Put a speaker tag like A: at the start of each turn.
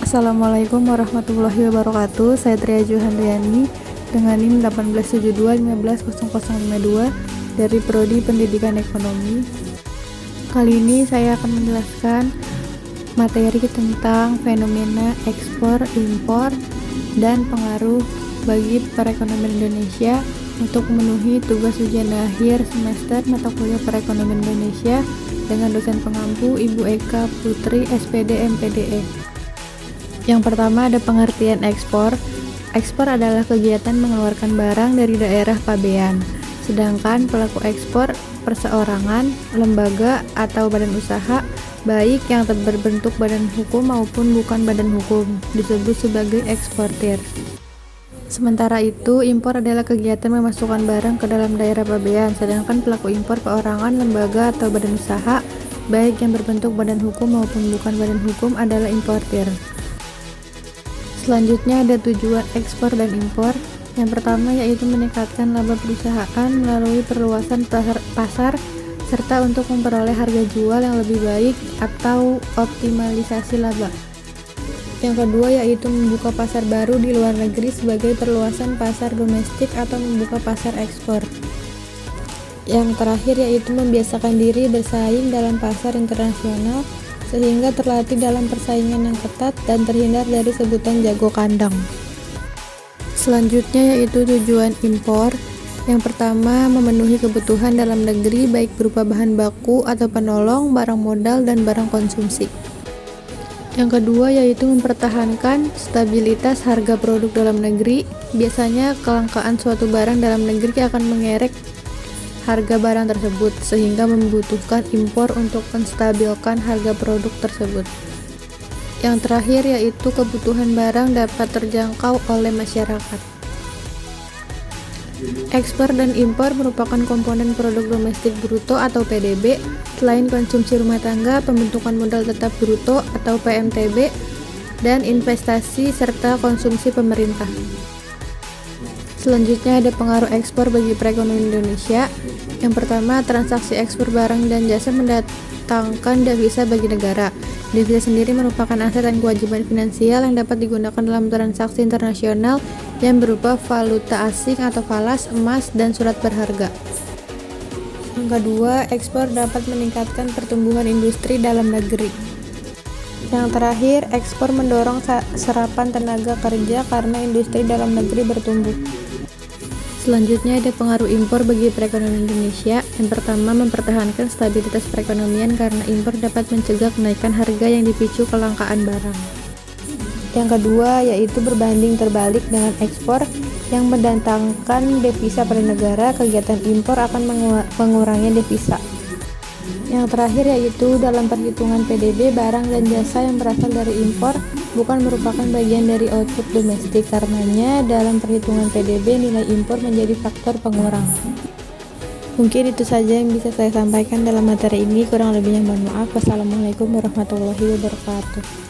A: Assalamualaikum warahmatullahi wabarakatuh. Saya Tria Juhandriani dengan NIM 187215052 dari Prodi Pendidikan Ekonomi. Kali ini saya akan menjelaskan materi tentang fenomena ekspor, impor, dan pengaruh bagi perekonomian Indonesia untuk memenuhi tugas ujian akhir semester mata kuliah perekonomian Indonesia dengan dosen pengampu Ibu Eka Putri, SPD MPDE. Yang pertama ada pengertian ekspor. Ekspor adalah kegiatan mengeluarkan barang dari daerah pabean. Sedangkan pelaku ekspor perseorangan, lembaga atau badan usaha, baik yang berbentuk badan hukum maupun bukan badan hukum, disebut sebagai eksportir. Sementara itu, impor adalah kegiatan memasukkan barang ke dalam daerah pabean. Sedangkan pelaku impor perorangan, lembaga atau badan usaha, baik yang berbentuk badan hukum maupun bukan badan hukum adalah importir. Selanjutnya ada tujuan ekspor dan impor. Yang pertama yaitu meningkatkan laba perusahaan melalui perluasan pasar serta untuk memperoleh harga jual yang lebih baik atau optimalisasi laba. Yang kedua yaitu membuka pasar baru di luar negeri sebagai perluasan pasar domestik atau membuka pasar ekspor. Yang terakhir yaitu membiasakan diri bersaing dalam pasar internasional sehingga terlatih dalam persaingan yang ketat dan terhindar dari sebutan jago kandang. Selanjutnya yaitu tujuan impor. Yang pertama, memenuhi kebutuhan dalam negeri baik berupa bahan baku atau penolong, barang modal, dan barang konsumsi. Yang kedua yaitu mempertahankan stabilitas harga produk dalam negeri. Biasanya kelangkaan suatu barang dalam negeri akan mengerek harga barang tersebut sehingga membutuhkan impor untuk menstabilkan harga produk tersebut. Yang terakhir yaitu kebutuhan barang dapat terjangkau oleh masyarakat. Ekspor dan impor merupakan komponen produk domestik bruto atau PDB. Selain konsumsi rumah tangga, pembentukan modal tetap bruto atau PMTB, dan investasi serta konsumsi pemerintah. Selanjutnya ada pengaruh ekspor bagi perekonomian Indonesia. Yang pertama, transaksi ekspor barang dan jasa mendatangkan devisa bagi negara. Devisa sendiri merupakan aset dan kewajiban finansial yang dapat digunakan dalam transaksi internasional yang berupa valuta asing atau falas, emas, dan surat berharga. Yang kedua, ekspor dapat meningkatkan pertumbuhan industri dalam negeri. Yang terakhir, ekspor mendorong serapan tenaga kerja karena industri dalam negeri bertumbuh. Selanjutnya ada pengaruh impor bagi perekonomian Indonesia. Yang pertama, mempertahankan stabilitas perekonomian karena impor dapat mencegah kenaikan harga yang dipicu kelangkaan barang. Yang kedua yaitu berbanding terbalik dengan ekspor yang mendatangkan devisa pada negara, kegiatan impor akan mengurangi devisa. Yang terakhir yaitu dalam perhitungan PDB, barang dan jasa yang berasal dari impor bukan merupakan bagian dari output domestik. Karenanya dalam perhitungan PDB nilai impor menjadi faktor pengurang. Mungkin itu saja yang bisa saya sampaikan dalam materi ini, kurang lebihnya mohon maaf. Wassalamualaikum warahmatullahi wabarakatuh.